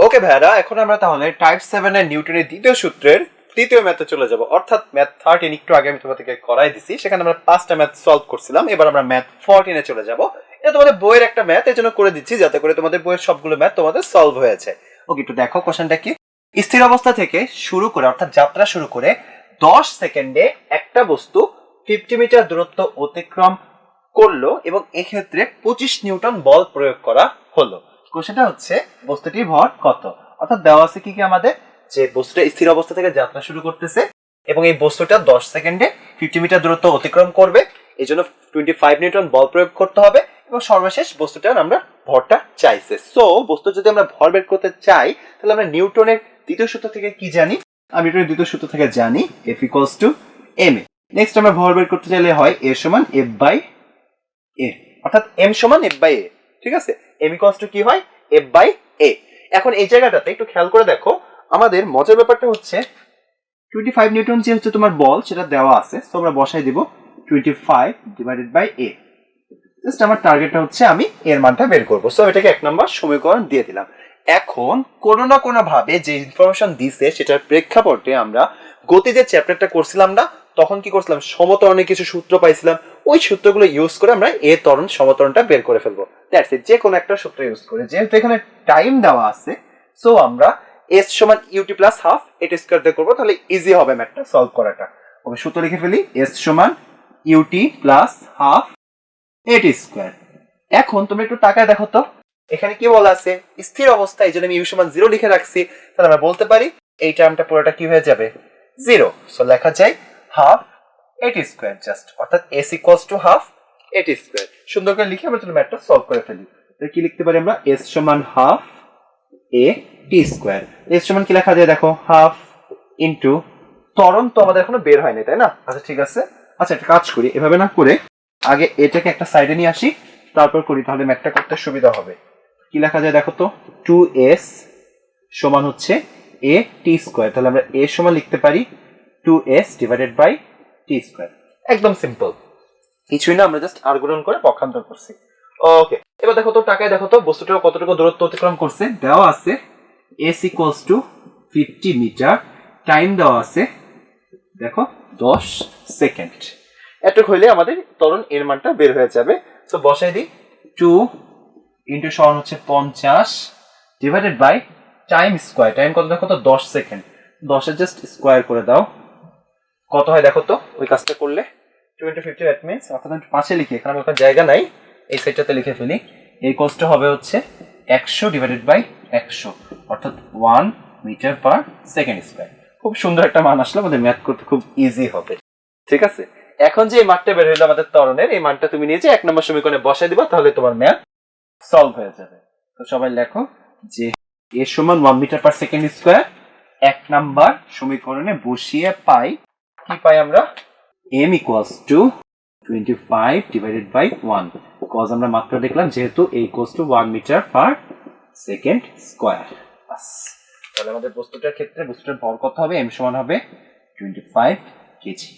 ওকে ভাইরা, এখন আমরা তাহলে টাইপ 7 এর নিউটনের দ্বিতীয় সূত্রের তৃতীয় ম্যাথে চলে যাব, অর্থাৎ ম্যাথ 13 একটু আগে আমি তোমাদেরকে করাই দিছি, সেখানে আমরা 5টা ম্যাথ সলভ করছিলাম। এবার আমরা ম্যাথ 14 এ চলে যাব। এটা তোমাদের বইয়ের একটা ম্যাথ, এর জন্য করে দিচ্ছি যাতে করে তোমাদের বইয়ের সবগুলো ম্যাথ তোমাদের সলভ হয়েছে। ওকে, একটু দেখো কোশ্চেনটা কি। স্থির অবস্থা থেকে শুরু করে, অর্থাৎ যাত্রা শুরু করে 10 সেকেন্ডে একটা বস্তু 50 মিটার দূরত্ব অতিক্রম করলো এবং এক্ষেত্রে 25 নিউটন বল প্রয়োগ করা হলো। কোশ্চেনটা হচ্ছে বস্তুটির ভর কত, অর্থাৎ দেওয়া আছে কি আমাদের যে বস্তুটা স্থির অবস্থা থেকে যাত্রা শুরু করতেছে এবং এই বস্তুটা 10 সেকেন্ডে 50 মিটার দূরত্ব অতিক্রম করবে, এই জন্য 25 নিউটন বল প্রয়োগ করতে হবে এবং সর্বশেষ বস্তুটার আমরা ভরটা চাইছে। সো বস্তু যদি আমরা ভর বের করতে চাই তাহলে আমরা নিউটনের দ্বিতীয় সূত্র থেকে কি জানি? আমি নিউটনের দ্বিতীয় সূত্র থেকে জানি F = ma। নেক্সট আমরা ভর বের করতে চাইলে হয় A = F/a, অর্থাৎ m = F/a। ঠিক আছে, m = কি হয়? F/a। এখন এই জায়গাটাতে একটু খেয়াল করে দেখো, আমাদের মজার ব্যাপারটা হচ্ছে 25 নিউটন যে হচ্ছে তোমার বল সেটা দেওয়া আছে, তো আমরা বসাই দিব 25/a। জাস্ট আমার টার্গেটটা হচ্ছে আমি এর মানটা বের করব। সো এটাকে 1 নম্বর সমীকরণ দিয়ে দিলাম। এখন কোনো না কোনো ভাবে যে ইনফরমেশন দিছে সেটার প্রেক্ষাপটে আমরা গতি যে চ্যাপ্টারটা করছিলাম না, তখন কি করছিলাম, সমতরণের কিছু সূত্র পাইছিলাম, ওই সূত্রগুলো ইউজ করে আমরা এ ত্বরণ সমতরণটা বের করে ফেলবো। দ্যাটস ইট, যে কোনো একটা সূত্র ইউজ করে। যেহেতু এখানে টাইম দেওয়া আছে, সো আমরা s = ut + হাফ এটা স্কয়ার দিয়ে করব, তাহলে ইজি হবে ম্যাথটা সলভ করাটা। ওকে, সূত্র লিখে ফেলি, s = ut + half at square. এখন তুমি একটু তাকায় দেখো তো, এখানে কি বলা আছে? স্থির অবস্থায়, এই জন্য আমি u = 0 লিখে রাখছি, তাহলে আমরা বলতে পারি এই টার্মটা পুরোটা কি হয়ে যাবে? 0। সো লেখা যায় হাফ at স্কয়ার জাস্ট, অর্থাৎ s = হাফ at স্কয়ার। সুন্দর করে লিখে আমরা ম্যাথটা সলভ করে ফেলি। তাহলে কি লিখতে পারি আমরা? s = half at square. s সমান কি লেখা যায় দেখো, হাফ ইনটু ত্বরণ তো আমাদের এখনো বের হয়নি, তাই না? আচ্ছা ঠিক আছে, আচ্ছা একটা কাজ করি, এভাবে না করে আগে এটাকে একটা সাইডে নিয়ে আসি, তারপর করি, তাহলে ম্যাথটা করতে সুবিধা হবে। কি লেখা যায় দেখো তো, 2s সমান হচ্ছে at স্কয়ার। তাহলে আমরা a সমান লিখতে পারি 2s/t স্কয়ার। একদম সিম্পল, কিছুই না, আমরা জাস্ট আর গুণন করে পক্ষান্তর করছি। ওকে, এবার দেখো তো, টাকায় দেখো তো বস্তুটা কতটুকু দূরত্ব অতিক্রম করছে। দেওয়া আছে s = 50 মিটার, টাইম দেওয়া আছে দেখো 10 সেকেন্ড। এটুক হইলে আমাদের ত্বরণ এর মানটা বের হয়ে যাবে। তো বসাই দিই, 2 ইনটু সমান হচ্ছে 50 divided by time square. Time কত দেখো তো, 10 সেকেন্ড। 10 এর জাস্ট স্কয়ার করে দাও, কত হয় দেখো তো ওই কাজটা করলে? 2 × 50, দ্যাট মিন্স, অর্থাৎ আমি 5 এ লিখি, এখানে আমার জায়গা নাই, এই সাইডটাতে লিখে ফেলি। এই কষ্ট হবে হচ্ছে 100/100, অর্থাৎ 1 মিটার/সেকেন্ড স্কয়ার। খুব সুন্দর একটা মান আসলে, আমাদের ম্যাথ করতে খুব ইজি হবে। ঠিক আছে, এখন যে এই মানটা বের হইলো আমাদের ত্বরণের, এই মানটা তুমি নিয়ে যে 1 নম্বর সমীকরণে বসাই দিবা, তাহলে তোমার ম্যাথ সলভ হয়ে যাবে। তো সবাই লেখো যে a = 1 মিটার/সেকেন্ড স্কয়ার 1 নাম্বার সমীকরণে বসিয়ে পাই, কি পাই আমরা? m = 25/1, কজ আমরা মাত্র দেখলাম যেহেতু a = 1 মিটার/সেকেন্ড স্কয়ার। বাস, তাহলে আমাদের বস্তুটার ক্ষেত্রে বস্তুটার ভর কত হবে? m সমান হবে 25 কেজি।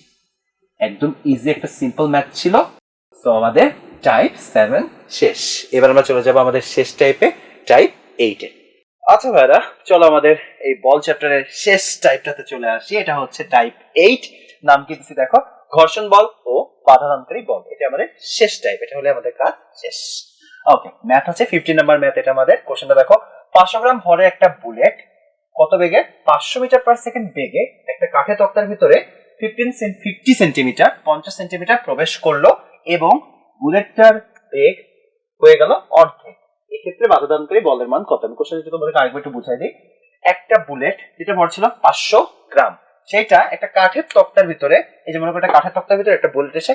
একদম ইজি একটা সিম্পল ম্যাথ ছিল। সো আমাদের টাইপ 7 শেষ। এবার আমরা চলে যাব আমাদের শেষ টাইপে, টাইপ 8 এ। আচ্ছা ভাইরা, চলো আমাদের এই বল চ্যাপ্টারের শেষ টাইপটাতে চলে আসি। এটা হচ্ছে টাইপ 8। নাম কি দিছি দেখো, ঘর্ষণ বল ও বাধাদানকারী বল। এটা আমাদের শেষ টাইপ, এটা হলে আমাদের কাজ শেষ। ওকে, ম্যাথ হচ্ছে 15 নাম্বার ম্যাথ। এটা আমাদের কোশ্চেনটা দেখো, 500 গ্রাম ভরের একটা বুলেট কত বেগে? 500 মিটার/সেকেন্ড বেগে একটা কাঠের তক্তার ভিতরে 50 সেন্টিমিটার 50 সেন্টিমিটার প্রবেশ করলো এবং বুলেটটার বেগ হয়ে গেল অর্ধেক। এক্ষেত্রে বাধাদানকারী বলের মান কত? আমি কোশ্চেন যদি তোমাদের আরেকবার একটু বুঝাই দিই। একটা বুলেট যেটা ভর ছিল 500 গ্রাম, সেটা একটা কাঠের তক্তার ভিতরে, এই যে মনে করো একটা কাঠের তক্তার ভিতরে একটা বুলেট এসে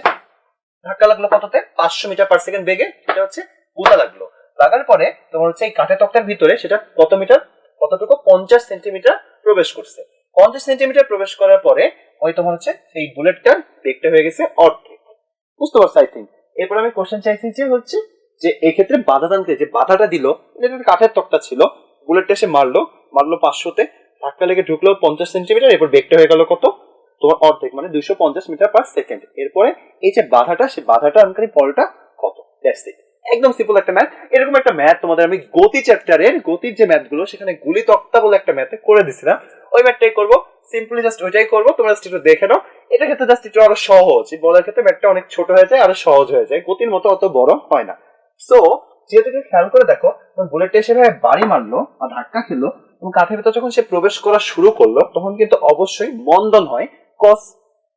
ধাক্কা লাগলো কততে? 500 মিটার/সেকেন্ড বেগে, সেটা হচ্ছে গুতা লাগলো। লাগার পরে তোমার হচ্ছে এই কাঠের তক্তার ভিতরে সেটা কত মিটার, কতটুকু? 50 সেন্টিমিটার প্রবেশ করছে। 50 সেন্টিমিটার প্রবেশ করার পরে ওই তোমার হচ্ছে এই বুলেটটার বেগটা হয়ে গেছে অর্ধেক। বুঝতে পারছো আই থিঙ্ক। এরপর আমি কোশ্চেন চাইছি যে হচ্ছে যে এই ক্ষেত্রে বাধাদানকারী যে বাধাটা দিল, এটা কাঠের তক্তা ছিল, বুলেটটা এসে মারলো 500-তে, ধাক্কা লেগে ঢুকলো 50 সেন্টিমিটার, এরপর বেগটা হয়ে গেল কত? তোমার অর্ধেক, মানে 250 মিটার/সেকেন্ড। এরপরে এই যে বাধাটা, সেই বাধাটা আনকারী বলটা কত? That's it. একদম সিম্পল একটা ম্যাথ। এরকম একটা ম্যাথ তোমাদের আমি গতি চ্যাপ্টারের গতির যে ম্যাথগুলো সেখানে গুলি তক্তা বলে একটা ম্যাথে করে দিছিলাম, ওই ম্যাথটাই করবো। সিম্পলি জাস্ট ওইটাই করবো, তোমরা জাস্ট একটু দেখে নাও। এটা ক্ষেত্রে জাস্ট একটু আরো সহজ, বলার ক্ষেত্রে ম্যাথটা অনেক ছোট হয়ে যায়, আরো সহজ হয়ে যায়, গতির মতো অত বড় হয় না। সো যেহেতু তুমি খেয়াল করে দেখো, বুলেটটা এসে বাড়ি মারলো বা ধাক্কা খেলো এবং কাঠের ভিতর যখন সে প্রবেশ করা শুরু করলো তখন কিন্তু অবশ্যই মন্দন হয়, কজ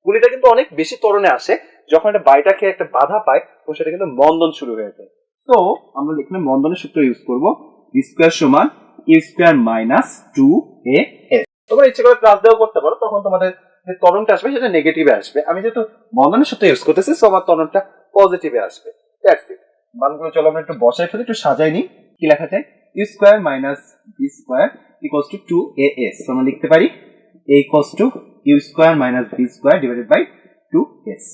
গুলিটা কিন্তু অনেক বেশি ত্বরণে আসে। যখন একটা বাড়িটা খেয়ে একটা বাধা পায় তখন সেটা কিন্তু মন্দন শুরু হয়ে যায়। তো আমরা এখানে মন্দনের সূত্র ইউজ করবো, ভি স্কয়ার সমান ইউ স্কয়ার মাইনাস 2a। তোমরা ইচ্ছে করে প্লাস দেওয়া করতে পারো, তখন তোমাদের যে ত্বরণটা আসবে সেটা নেগেটিভে আসবে। আমি যেহেতু মন্দনের সূত্র ইউজ করতেছি সো আমার ত্বরণটা পজিটিভে আসবে। That's it. মানগুলো চলো আমরা একটু বসাই ফেলি, একটু সাজাই নিই। কি লেখা যায়? U square minus v square equals to 2as। আমরা লিখতে পারি a equals to u square minus v square divided by 2s।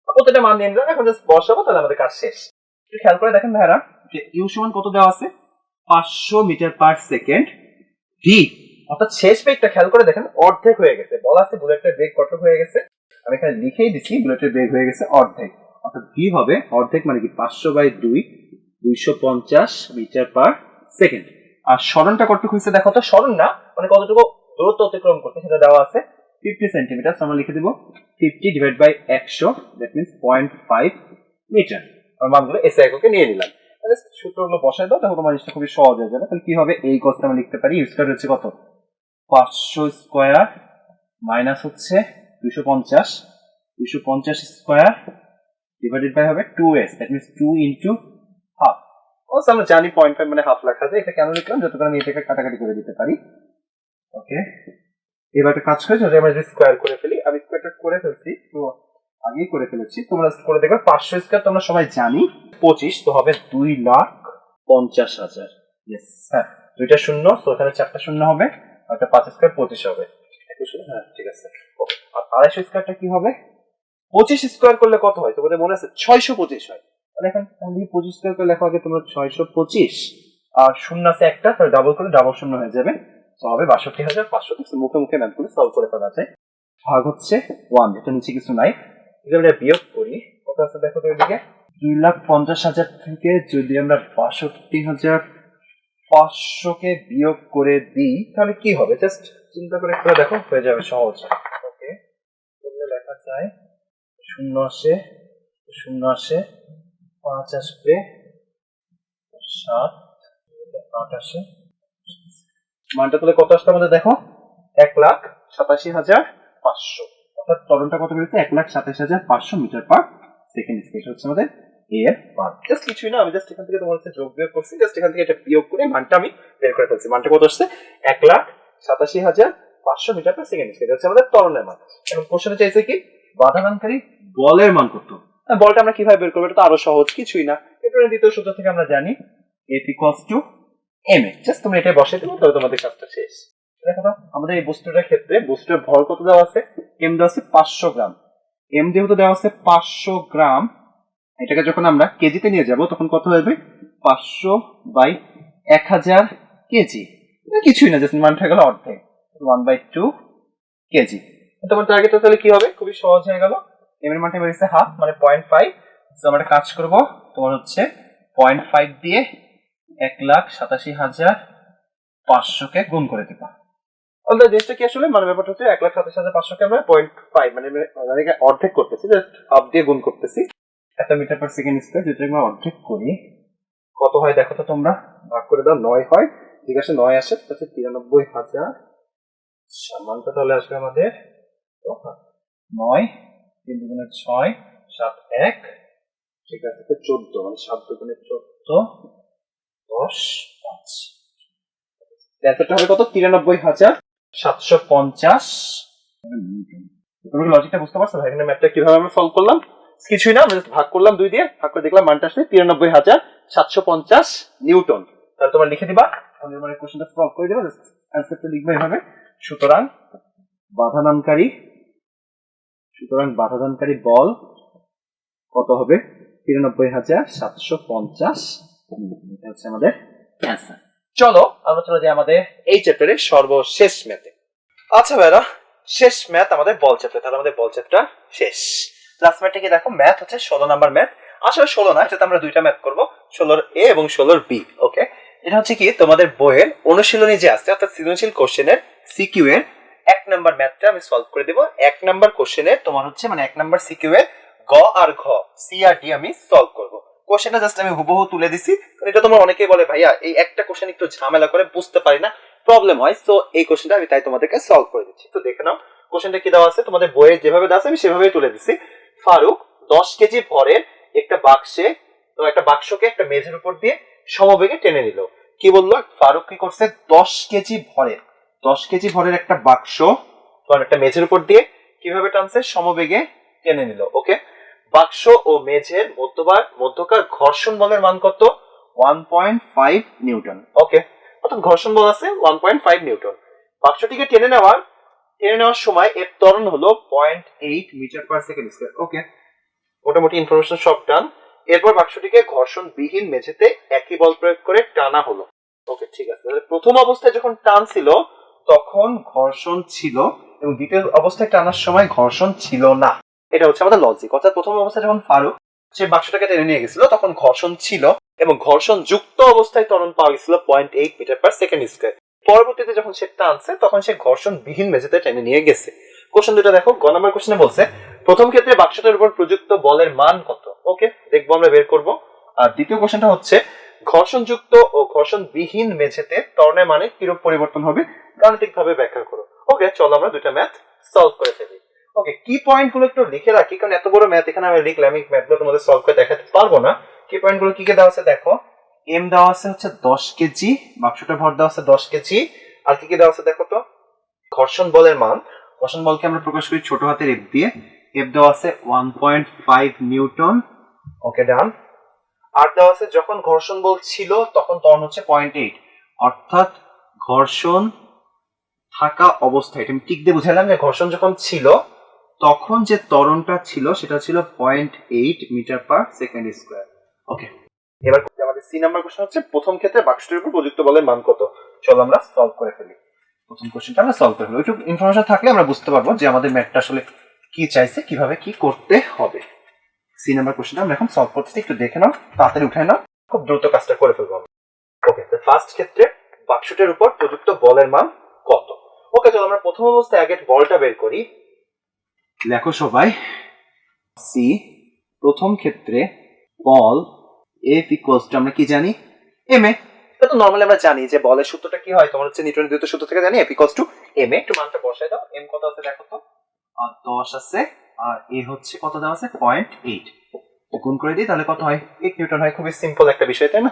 প্রত্যেকটা মান নিয়ে নিলাম, এখন জাস্ট বসাবো, তাহলে আমাদের কাজ শেষ। একটু খেয়াল করে দেখেন ভাইরা যে ইউ সমান কত দেওয়া আছে? 500 মিটার পার সেকেন্ড। ভি অর্থাৎ শেষ বেগটা খেয়াল করে দেখেন অর্ধেক হয়ে গেছে, বলা আছে বুলেটের বেগ কত হয়ে গেছে, আমি এখানে লিখেই দিচ্ছি বুলেটের বেগ হয়ে গেছে অর্ধেক। অর্থাৎ ভি হবে অর্ধেক মানে কি 500/2 250 মিটার পার সেকেন্ড। আর সরণটা কতটুকু হয়েছে দেখো তো, সরণ না মানে কতটুকু দূরত্ব অতিক্রম করতে সেটা দেওয়া আছে 50 সেন্টিমিটার। আমরা লিখে দিব 50 divide by 100, that means 0.5 metre. আমরা মানগুলো এসআই এককে নিয়ে নিলাম। সূত্রগুলো বসাই দাও, তাহলে তোমার জিনিসটা খুবই সহজ হয়ে যাবে। তাহলে কি হবে? এই কস্ট আমরা লিখতে পারি ইউ স্কয়ার হচ্ছে কত? 500 স্কয়ার মাইনাস হচ্ছে 250 স্কয়ার ডিভাইডেড বাই হবে 2s, that means 2 into half. অবশ্য আমরা জানি 0.5 মানে হাফ লেখা যায়। এটা কেন লিখলাম? যত করে আমি এটাকে কাটাকাটি করে দিতে পারি। ওকে, এবার একটা কাজ করে যদি আমরা স্কয়ার করে ফেলি, আমি স্কয়ারটা করে ফেলছি তো আগেই করে ফেলেছি, তোমরা করে দেখবে 500 স্কয়ার তোমরা সবাই জানি 25, তো হবে 2,50,000। ইয়েস, হ্যাঁ, দুইটা শূন্য, তো এখানে চারটা শূন্য হবে, আর একটা 5 স্কয়ার 25 হবে। হ্যাঁ ঠিক আছে। আর 250 স্কয়ারটা কি হবে? 25 স্কয়ার করলে কত হয় তোমাদের মনে আছে? 625 হয়। তাহলে এখন আমি 25 স্কয়ার করে লেখা আগে তোমরা 625, আর শূন্য আছে একটা, তাহলে ডাবল করে ডাবল শূন্য হয়ে যাবে, তো হবে 62,500। মুখে মুখে ম্যাথ করে সলভ করে ফেলা যায়। ভাগ হচ্ছে 1, এটা নিচে কিছু নাই। যদি আমরা বিয়োগ করি কত আছে দেখো তো, এদিকে 2,50,000 থেকে যদি আমরা 62,500 কে বিয়োগ করে দিই তাহলে কি হবে? জাস্ট চিন্তা করে একটু দেখো, হয়ে যাবে সহজ। ওকে, তাহলে লেখা যায় শূন্য আসে, শূন্য আসে, 5 আসবে, 7, 8 আসে, মানটা তাহলে কত আসছে আমাদের দেখো? 1,87,500। অর্থাৎ ত্বরণটা কত হয়েছে? 1,87,500 মিটার পার সেকেন্ড স্কয়ার হচ্ছে আমাদের এর মান। জাস্ট কিছুই না, আমি জাস্ট এখান থেকে তোমার হচ্ছে যোগ বিয়োগ করছি, জাস্ট এখান থেকে এটা বিয়োগ করে মানটা আমি বের করে ফেলছি। মানটা কত আসছে? 1,87,500 মিটার পার সেকেন্ড স্কয়ার হচ্ছে আমাদের ত্বরণের মান। এখন কোশ্চেনে চাইছে কি? বাধাদানকারী বলের মান কত? বলটা আমরা কিভাবে বের করবো? এটা তো আরো সহজ, কিছুই না, নিউটনের দ্বিতীয় সূত্র থেকে আমরা জানি F equals to ma। Just তুমি এটা বসাই দেবো, তাহলে তোমাদের কাজটা শেষ। দেখো তো আমাদের এই বস্তুটার ক্ষেত্রে বস্তুর ভর কত দেওয়া আছে? m দেওয়া আছে 500 গ্রাম। m যেহেতু দেওয়া আছে 500 গ্রাম, এটাকে যখন আমরা কেজিতে নিয়ে যাব তখন কত হবে? 500/1000 কেজি। কিছুই না, জাস্ট মানটা গেল অর্ধেক, 1/2 কেজি। তোমার টার্গেটটা তাহলে কি হবে? খুবই সহজ হয়ে গেল। m এর মানটা বেরিয়েছে হাফ মানে 0.5। তো আমরা কাজ করব, তোমার হচ্ছে 0.5 দিয়ে 1,87,500 কে গুণ করে দিবা। তাহলে জিনিসটা কি আসলে মানে ব্যাপারটা হচ্ছে 1,87,500 কে আমরা 0.5 মানে অর্ধেক করতেছি, জাস্ট হাফ দিয়ে গুণ করতেছি। এত মিটার পার সেকেন্ড স্কয়ার যদি আমরা অর্ধেক করি কত হয় দেখো তো তোমরা, ভাগ করে দাও, 9 হয়। ঠিক আছে, 9 আসে, তাহলে 93,000 মানটা তাহলে আসবে আমাদের 9 3 দুগুণে 6 7 1, ঠিক আছে, 14 মানে 7 দুগুণে 14 10 5। অ্যান্সারটা হবে কত? 93,750। তুমি লজিকটা বুঝতে পারছো ভাই? এখানে ম্যাথটা কিভাবে আমরা সলভ করলাম? কিছুই না, আমরা জাস্ট ভাগ করলাম 2 দিয়ে, ভাগ করে দেখলাম মানটা আসছে 93,750 নিউটন। তাহলে তোমরা লিখে দিবা, আমি মানে কোশ্চেনটা সলভ করে দিবা, জাস্ট অ্যানসারটা লিখবে এভাবে। সুতরাং বাধাদানকারী বল কত হবে? 93,750 নিউটন। এটা হচ্ছে আমাদের অ্যানসার। চলো আমরা চলে যাই আমাদের এই চ্যাপ্টারের সর্বশেষ ম্যাথে। আচ্ছা ভাইরা, শেষ ম্যাথ আমাদের বল চ্যাপ্টার, তাহলে আমাদের বল চ্যাপ্টার শেষ। লাস্ট ম্যাথটা কি দেখো, ম্যাথ হচ্ছে 16 নাম্বার ম্যাথ। আসলে 16 না, এটাতে আমরা দুইটা ম্যাথ করবো, 16 এ এবং 16 বি। ওকে, এটা হচ্ছে কি তোমাদের বইয়ের অনুশীলনী যে আছে অর্থাৎ সৃজনশীল কোশ্চেনের সিকিউ এর 1 নাম্বার ম্যাথটা আমি সলভ করে দেব। 1 নাম্বার কোশ্চেনে তোমার হচ্ছে মানে 1 নাম্বার সিকিউ এর গ আর ঘ সি আর ডি আমি সলভ করব। কোশ্চেনটা জাস্ট আমি হুবহু তুলে দিছি, কারণ এটা তোমরা অনেকেই বলে ভাইয়া এই একটা কোশ্চেন একটু ঝামেলা করে বুঝতে পারি না, প্রবলেম হয়। সো এই কোশ্চেনটা আমি তাই তোমাদেরকে সলভ করে দিচ্ছি। তো দেখে নাও কোশ্চেনটা কি দেওয়া আছে, তোমাদের বইয়ে যেভাবে দেওয়া আছে আমি সেভাবেই তুলে দিচ্ছি। ফারুক 10 কেজি ভরের একটা বাক্সে, তো একটা বাক্সকে একটা মেঝের উপর দিয়ে সমবেগে টেনে নিল। কি বললো, ফারুক কি করছে 10 কেজি ভরের 10 কেজি ভরের একটা বাক্স তোমার একটা মেঝের উপর দিয়ে কিভাবে টানছে, সমবেগে টেনে নিল। ওকে, বাক্স ও মেঝের মধ্যকার ঘর্ষণ বলের মান কত, 1.5 নিউটন। ওকে, অর্থাৎ ঘর্ষণ বল আছে 1.5 নিউটন। বাক্সটিকে টেনে নেওয়ার সময় এর ত্বরণ হলো 0.8 মিটার পার সেকেন্ড স্কয়ার। ওকে, মোটামুটি ইনফরমেশন সব ডান। এরপর বাক্সটিকে ঘর্ষণবিহীন মেঝেতে একই বল প্রয়োগ করে টানা হলো। ওকে, ঠিক আছে। তাহলে প্রথম অবস্থায় যখন টান ছিল তখন ঘর্ষণ ছিল এবং দ্বিতীয় অবস্থায় টানার সময় ঘর্ষণ ছিল না। এটা হচ্ছে আমাদের লজিক। অর্থাৎ প্রথম অবস্থায় যখন ফারুক সে বাক্সটাকে টেনে নিয়ে গেছিল তখন ঘর্ষণ ছিল এবং ঘর্ষণ যুক্ত অবস্থায় ত্বরণ পাওয়া গেছিল 0.8 মিটার পার সেকেন্ড স্কয়ার। পরবর্তীতে যখন সে টানছে তখন সে ঘর্ষণ বিহীন মেঝেতে টেনে নিয়ে গেছে। কোশ্চেন দুটো দেখো, গ নাম্বার কোশ্চেনে বলছে প্রথম ক্ষেত্রে বাক্সটার উপর প্রযুক্ত বলের মান কত। ওকে, দেখবো আমরা বের করব। আর দ্বিতীয় কোশ্চেনটা হচ্ছে ঘর্ষণযুক্ত ও ঘর্ষণ বিহীন মেঝেতে ত্বরণের মানে কিরূপ পরিবর্তন হবে, গাণিতিক ভাবে ব্যাখ্যা করো। ওকে, চলো আমরা দুইটা ম্যাথ সলভ করে ফেলি। ওকে, কি পয়েন্ট গুলো একটু লিখে রাখি, কারণ এত বড় ম্যাথ এখানে আমি লিখলাম, এই ম্যাথ গুলো তোমাদের সলভ করে দেখাতে পারবো না। কি পয়েন্ট গুলো কি কি দেওয়া আছে দেখো, এম দেওয়া আছে হচ্ছে 10 কেজি, বাক্সটা ভর দেওয়া আছে 10 কেজি। আর কি কি দেওয়া আছে দেখো তো, ঘর্ষণ বলের মান, ঘর্ষণ বলকে আমরা প্রকাশ করি ছোট হাতের এফ দিয়ে, এফ দেওয়া আছে 1.5 নিউটন। ওকে, ডান। আর দেওয়া আছে যখন ঘর্ষণ বল ছিল তখন ত্বরণ হচ্ছে 0.8, অর্থাৎ ঘর্ষণ থাকা অবস্থায়, এটা আমি টিক দিয়ে বুঝালাম যে ঘর্ষণ যখন ছিল তখন যে ত্বরণটা ছিল সেটা ছিল 0.8 মিটার পার সেকেন্ড স্কয়ার। ওকে, এবার আমাদের সি নাম্বার কোশ্চেন হচ্ছে প্রথম ক্ষেত্রে বাক্সটির উপর প্রযুক্ত বলের মান কত। চলো আমরা সলভ করে ফেলি। প্রথম কোশ্চেনটা আমরা সলভ করে ফেলি, একটু ইনফরমেশন থাকলে আমরা বুঝতে পারবো যে আমাদের ম্যাথটা আসলে কি চাইছে, কিভাবে কি করতে হবে। সি নাম্বার কোশ্চেনটা আমরা এখন সলভ করতেছি, একটু দেখে নাও, তাড়াতাড়ি উঠায় নাও, খুব দ্রুত কাজটা করে ফেলবো আমরা। ওকে, তো ফার্স্ট ক্ষেত্রে বাক্সটির উপর প্রযুক্ত বলের মান কত। ওকে, চলো আমরা প্রথম অবস্থায় আগে বলটা বের করি। দেখো সবাই, সি প্রথম ক্ষেত্রে বল এফ ইকুয়ালস টু আমরা কি জানি, এম এ। এটা তো নরমালি আমরা জানি যে বলের সূত্রটা কি হয়, তোমার হচ্ছে নিউটনের দ্বিতীয় সূত্র থেকে জানি, F equals to M A. একটু মানটা বসাই দাও, এম কত আছে দেখো তো, 10 আছে, আর এ হচ্ছে কত দেওয়া আছে 0.8, গুণ করে দিই তাহলে কত হয়, 8 নিউটন হয়। খুবই সিম্পল একটা বিষয়, তাই না?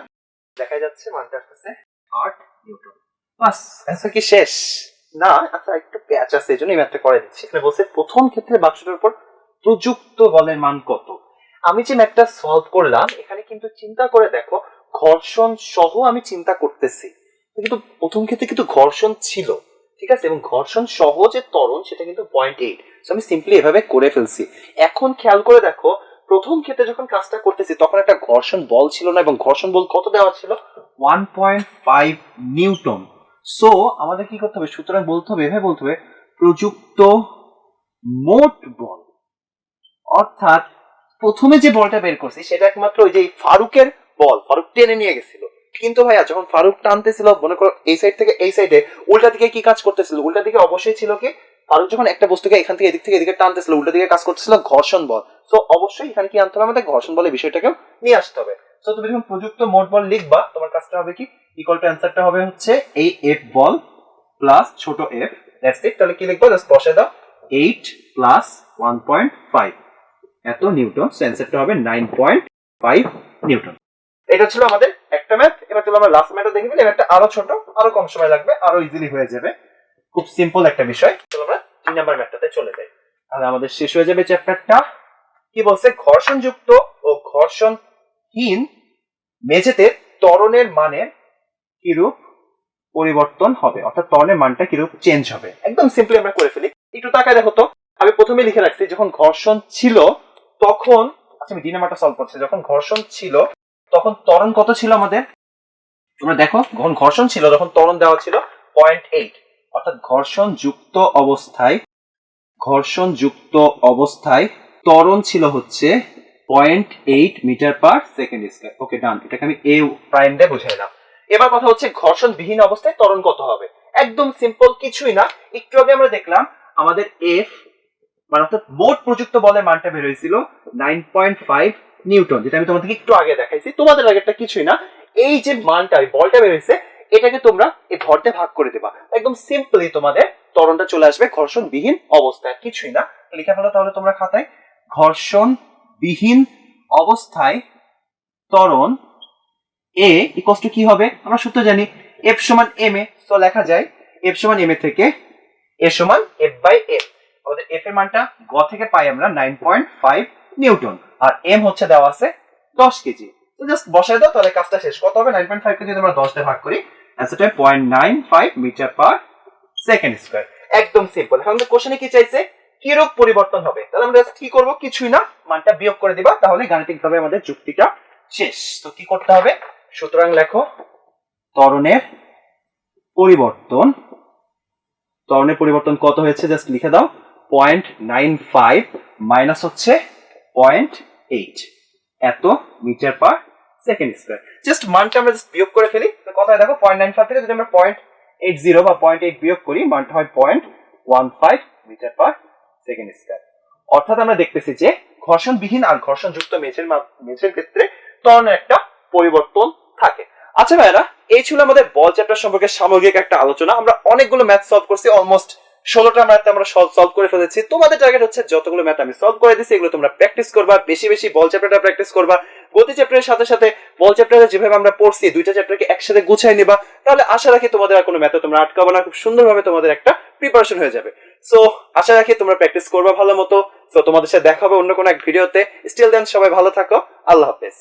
দেখা যাচ্ছে মানটা আসছে 8 নিউটন। বাস, অ্যান্সার কি শেষ? না, আচ্ছা একটু প্যাচ আছে এজন্য এই ম্যাথটা করে দিচ্ছি। এখানে বলছে প্রথম ক্ষেত্রে বাক্সটার উপর প্রযুক্ত বলের মান কত। আমি যে ম্যাথটা সলভ করলাম এখানে কিন্তু চিন্তা করে দেখো, ঘর্ষণ সহ আমি চিন্তা করতেছি, কিন্তু প্রথম ক্ষেত্রে কিন্তু ঘর্ষণ ছিল, ঠিক আছে, এবং ঘর্ষণ সহ যে ত্বরণ সেটা কিন্তু 0.8। সো আমি সিম্পলি এভাবে করে ফেলছি। এখন খেয়াল করে দেখো, প্রথম ক্ষেত্রে যখন কাজটা করতেছি তখন একটা ঘর্ষণ বল ছিল না, এবং ঘর্ষণ বল কত দেওয়া ছিল 1.5 নিউটন। সো আমাদের কি করতে হবে, সুতরাং বলতে হবে, এভাবে বলতে হবে প্রযুক্ত মোট বল, অর্থাৎ প্রথমে যে বলটা বের করছি সেটা একমাত্র ওই যে ফারুকের বল, ফারুক টেনে নিয়ে গেছিল। কিন্তু ভাইয়া যখন ফারুক টানতেছিল, মনে করো এই সাইড থেকে এই সাইডে, উল্টা দিকে কি কাজ করতেছিল, উল্টা দিকে অবশ্যই ছিল কি, ফারুক যখন একটা বস্তুকে এখান থেকে এদিক থেকে এদিকে টানতেছিল, উল্টা দিকে কাজ করতেছিল ঘর্ষণ বল। সো অবশ্যই এখানে কি আনতে হবে, আমাদের ঘর্ষণ বলের বিষয়টাকেও নিয়ে আসতে হবে। সো তুমি যখন প্রযুক্ত মোট বল লিখবা, তোমার কাজটা হবে কি, ইকুয়াল টু অ্যান্সারটা হবে হচ্ছে এই এফ বল প্লাস ছোট এফ, দ্যাটস ইট। তাহলে কি লিখবো, জাস্ট বসায় দাও, 8 প্লাস 1.5 এত নিউটন। সো অ্যান্সারটা হবে 9.5 নিউটন। এটা ছিল আমাদের একটা ম্যাথ। এবার চলো আমরা লাস্ট ম্যাথটা দেখে ফেলি। ম্যাথটা আরো ছোট, আরো কম সময় লাগবে, আরো ইজিলি হয়ে যাবে, খুব সিম্পল একটা বিষয়। চলো আমরা 3 নাম্বার ম্যাথটাতে চলে যাই, তাহলে আমাদের শেষ হয়ে যাবে চ্যাপ্টারটা। কি বলছে, ঘর্ষণযুক্ত ও ঘর্ষণহীন মেঝেতে ত্বরণের মানের কিরূপ পরিবর্তন হবে, অর্থাৎ ত্বরণের মানটা কিরূপ চেঞ্জ হবে। একদম সিম্পলি আমরা করে ফেলি। একটু তাকায় দেখো তো, আমি প্রথমে লিখে রাখছি যখন ঘর্ষণ ছিল তখন, আচ্ছা আমি ডি নাম্বারটা সলভ করছি, যখন ঘর্ষণ ছিল তখন ত্বরণ কত ছিল আমাদের, তোমরা দেখো, যখন ঘর্ষণ ছিল তখন ত্বরণ দেওয়া ছিল 0.8, অর্থাৎ ঘর্ষণ যুক্ত অবস্থায় ত্বরণ ছিল হচ্ছে 0.8 মিটার পার সেকেন্ড স্কয়ার। ওকে ডান, এটাকে আমি এ প্রাইম দিয়ে বুঝাইলাম। এবার কথা হচ্ছে ঘর্ষণবিহীন অবস্থায় ত্বরণ কত হবে। একদম সিম্পল, কিছুই না। একটু আগে আমরা দেখলাম আমাদের এফ মানে অর্থাৎ মোট প্রযুক্ত বলের মানটা বের হয়েছিল 9.5 নিউটন, যেটা আমি তোমাদেরকে একটু আগে দেখাইছি। তোমাদের আগেরটা কিছুই না, এই যে মানটা বলটা বের হয়েছে এটাকে তোমরা এই ভর দিয়ে ভাগ করে দেবা, একদম সিম্পলি তোমাদের ত্বরণটা চলে আসবে ঘর্ষণবিহীন অবস্থায়, কিছুই না। লিখে ফেলো তাহলে তোমরা খাতায়, ঘর্ষণবিহীন অবস্থায় ত্বরণ এ ইকুয়ালস টু কি হবে, আমরা সূত্র জানি এফ সমান এম এ। তো লেখা যায় এফ সমান এম এ থেকে এ সমান এফ বাই এফ। আমাদের এফ এর মানটা গ থেকে পাই আমরা 9.5 নিউটন, আর এম হচ্ছে দেওয়া আছে 10 কেজি। তো জাস্ট বসায় দাও, তাহলে কাজটা শেষ। কত হবে? 9.5 কেজি আমরা 10 দিয়ে ভাগ করি, অ্যান্সারটা 0.95 মিটার পার সেকেন্ড স্কয়ার। একদম সিম্পল। এখন আমাদের কোশ্চেনে কি চাইছে, কি রূপ পরিবর্তন হবে। তাহলে আমরা কি করব, কিছুই না, মানটা বিয়োগ করে দিবা, তাহলে গাণিতিকভাবে আমাদের যুক্তিটা শেষ। তো কি করতে হবে, সুতরাং লেখো ত্বরণের পরিবর্তন কত হয়েছে, জাস্ট লিখে দাও 0.95 মাইনাস হচ্ছে 0.8 এত metre per second square. Just মানটা আমরা জাস্ট বিয়োগ করে ফেলি। কথায় দেখো 0.95 থেকে যদি আমরা 0.80 বা 0.8 বিয়োগ করি, মানটা হয় 0.15 মিটার পার সেকেন্ড স্কয়ার। অর্থাৎ আমরা দেখতেছি যে ঘর্ষণবিহীন আর ঘর্ষণযুক্ত মেঝের ক্ষেত্রে ত্বরণের একটা পরিবর্তন থাকে। আচ্ছা ভাইরা, এই ছিল আমাদের বল চ্যাপ্টার সম্পর্কে সামগ্রিক একটা আলোচনা। আমরা অনেকগুলো ম্যাথ সলভ করছি, অলমোস্ট 16টা ম্যাথ আমরা সলভ করে ফেলেছি। তোমাদের টার্গেট হচ্ছে যতগুলো ম্যাথ আমি সলভ করে দিচ্ছি এগুলো তোমরা প্র্যাকটিস করবা, বেশি বেশি বল চ্যাপ্টারটা প্র্যাকটিস করবা। গতি চ্যাপ্টারের সাথে সাথে বল চ্যাপ্টারে যেভাবে আমরা পড়ছি দুইটা চ্যাপ্টারকে একসাথে গুছাই নিবা, তাহলে আশা রাখি তোমাদের আর কোনো ম্যাথে তোমরা আটকাবো না, খুব সুন্দরভাবে তোমাদের একটা প্রিপারেশন হয়ে যাবে। সো আশা রাখি তোমরা প্র্যাকটিস করবা ভালো মতো। সো তোমাদের সাথে দেখা হবে অন্য কোনো এক ভিডিওতে। স্টিল দেন সবাই ভালো থাকো, আল্লাহ হাফেজ।